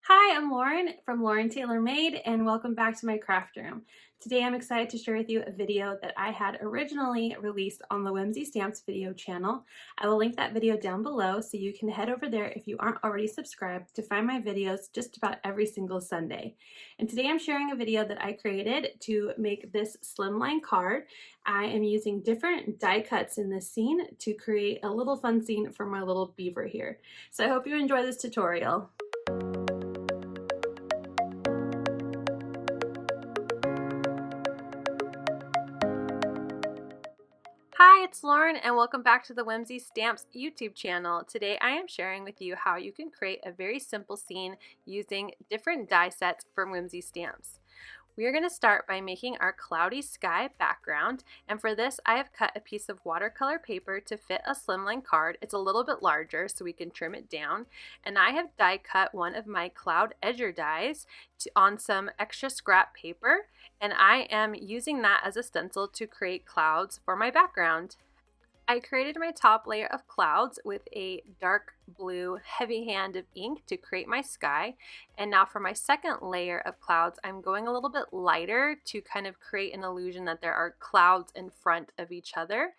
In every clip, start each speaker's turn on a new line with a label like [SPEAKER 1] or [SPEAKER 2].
[SPEAKER 1] Hi, I'm Lauren from Lauren Taylor Made, and welcome back to my craft room. Today I'm excited to share with you a video that I had originally released on the Whimsy Stamps video channel. I will link that video down below so you can head over there if you aren't already subscribed to find my videos just about every single Sunday. And today I'm sharing a video that I created to make this slimline card. I am using different die cuts in this scene to create a little fun scene for my little beaver here. So I hope you enjoy this tutorial. Hi, it's Lauren and welcome back to the Whimsy Stamps YouTube channel. Today I am sharing with you how you can create a very simple scene using different die sets from Whimsy Stamps. We are going to start by making our cloudy sky background, and for this I have cut a piece of watercolor paper to fit a slimline card. It's a little bit larger so we can trim it down, and I have die cut one of my cloud edger dies on some extra scrap paper, and I am using that as a stencil to create clouds for my background. I created my top layer of clouds with a dark blue heavy hand of ink to create my sky, and now for my second layer of clouds I'm going a little bit lighter to kind of create an illusion that there are clouds in front of each other.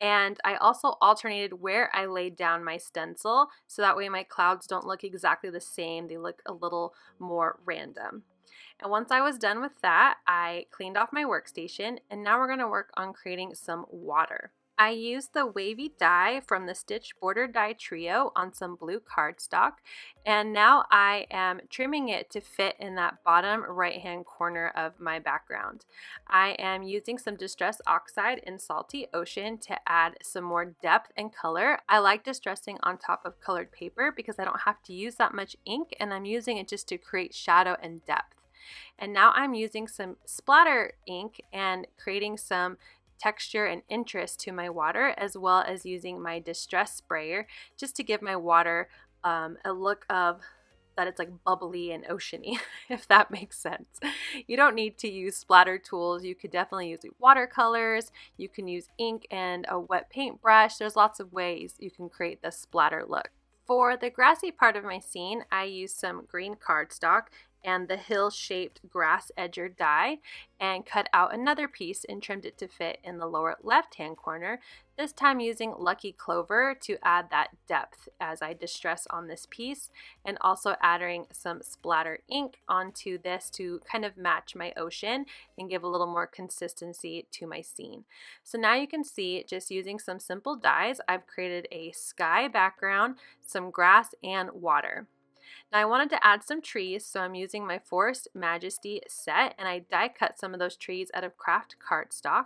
[SPEAKER 1] And I also alternated where I laid down my stencil so that way my clouds don't look exactly the same, they look a little more random. And once I was done with that, I cleaned off my workstation, and now we're going to work on creating some water. I used the wavy die from the Stitch Border Die Trio on some blue cardstock, and now I am trimming it to fit in that bottom right hand corner of my background. I am using some Distress Oxide in Salty Ocean to add some more depth and color. I like distressing on top of colored paper because I don't have to use that much ink, and I'm using it just to create shadow and depth. And now I'm using some splatter ink and creating some texture and interest to my water, as well as using my distress sprayer just to give my water a look of that it's like bubbly and oceany, if that makes sense. You don't need to use splatter tools. You could definitely use watercolors, you can use ink and a wet paintbrush. There's lots of ways you can create the splatter look. For the grassy part of my scene, I used some green cardstock and the hill-shaped grass edger die and cut out another piece and trimmed it to fit in the lower left-hand corner, this time using Lucky Clover to add that depth as I distress on this piece, and also adding some splatter ink onto this to kind of match my ocean and give a little more consistency to my scene. So now you can see, just using some simple dies, I've created a sky background, some grass, and water. Now I wanted to add some trees, so I'm using my Forest Majesty set, and I die cut some of those trees out of Kraft cardstock.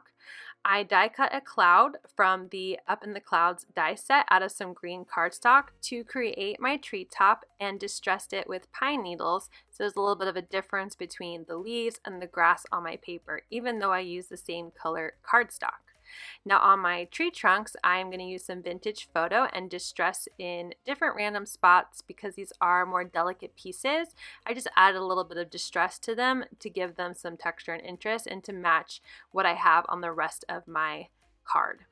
[SPEAKER 1] I die cut a cloud from the Up in the Clouds die set out of some green cardstock to create my treetop, and distressed it with pine needles, so there's a little bit of a difference between the leaves and the grass on my paper, even though I use the same color cardstock. Now on my tree trunks, I'm going to use some vintage photo and distress in different random spots because these are more delicate pieces. I just added a little bit of distress to them to give them some texture and interest and to match what I have on the rest of my card.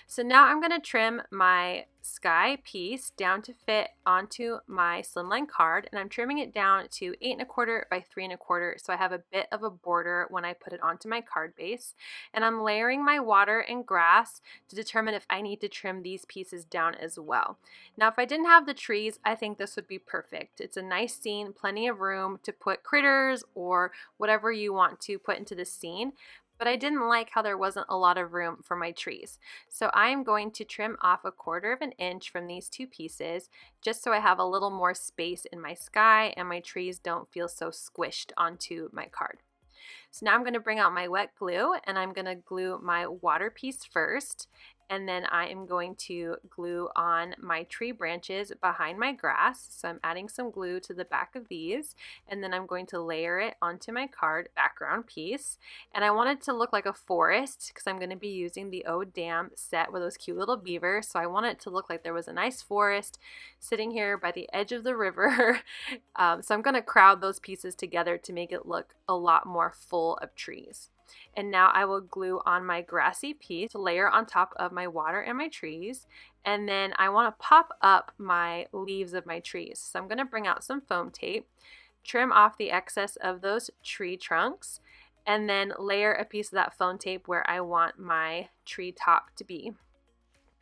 [SPEAKER 1] So now I'm going to trim my sky piece down to fit onto my slimline card, and I'm trimming it down to 8 1/4 by 3 1/4 so I have a bit of a border when I put it onto my card base. And I'm layering my water and grass to determine if I need to trim these pieces down as well. Now if I didn't have the trees, I think this would be perfect. It's a nice scene, plenty of room to put critters or whatever you want to put into the scene. But I didn't like how there wasn't a lot of room for my trees. So I'm going to trim off 1/4 inch from these two pieces just so I have a little more space in my sky and my trees don't feel so squished onto my card. So now I'm going to bring out my wet glue, and I'm going to glue my water piece first, and then I am going to glue on my tree branches behind my grass. So I'm adding some glue to the back of these, and then I'm going to layer it onto my card background piece. And I want it to look like a forest because I'm going to be using the Oh Damn set with those cute little beavers. So I want it to look like there was a nice forest sitting here by the edge of the river. So I'm going to crowd those pieces together to make it look a lot more full of trees. And now I will glue on my grassy piece to layer on top of my water and my trees. And then I want to pop up my leaves of my trees. So I'm going to bring out some foam tape, trim off the excess of those tree trunks, and then layer a piece of that foam tape where I want my tree top to be.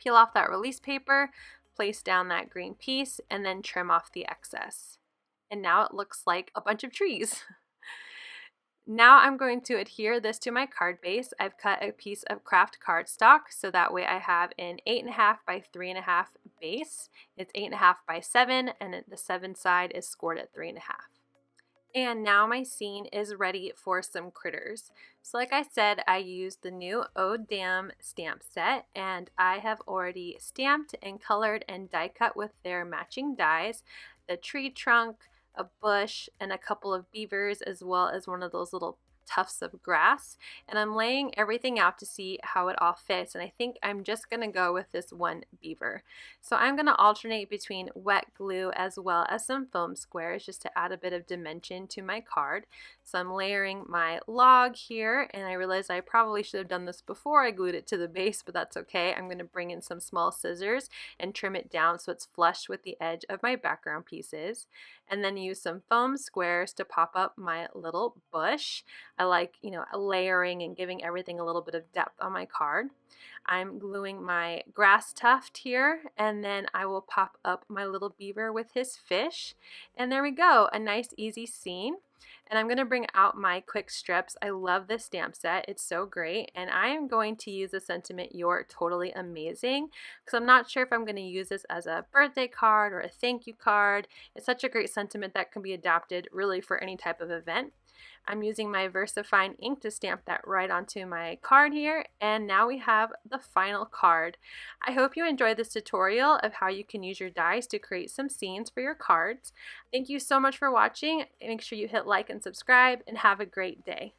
[SPEAKER 1] Peel off that release paper, place down that green piece, and then trim off the excess. And now it looks like a bunch of trees. Now I'm going to adhere this to my card base. I've cut a piece of Kraft cardstock, so that way I have an 8.5 by 3.5 base. It's 8.5 by 7, and the 7 side is scored at 3.5. And now my scene is ready for some critters. So like I said, I used the new Oh Damn stamp set, and I have already stamped and colored and die cut with their matching dies, the tree trunk, a bush, and a couple of beavers, as well as one of those little tufts of grass. And I'm laying everything out to see how it all fits, and I think I'm just going to go with this one beaver. So I'm going to alternate between wet glue as well as some foam squares just to add a bit of dimension to my card. So I'm layering my log here, and I realized I probably should have done this before I glued it to the base, but that's okay. I'm going to bring in some small scissors and trim it down so it's flush with the edge of my background pieces, and then use some foam squares to pop up my little bush. I like, layering and giving everything a little bit of depth on my card. I'm gluing my grass tuft here, and then I will pop up my little beaver with his fish. And there we go, a nice easy scene. And I'm going to bring out my quick strips. I love this stamp set. It's so great. And I am going to use the sentiment "You're totally amazing" because I'm not sure if I'm going to use this as a birthday card or a thank you card. It's such a great sentiment that can be adapted really for any type of event. I'm using my VersaFine ink to stamp that right onto my card here, and now we have the final card. I hope you enjoyed this tutorial of how you can use your dies to create some scenes for your cards. Thank you so much for watching. Make sure you hit like and subscribe, and have a great day.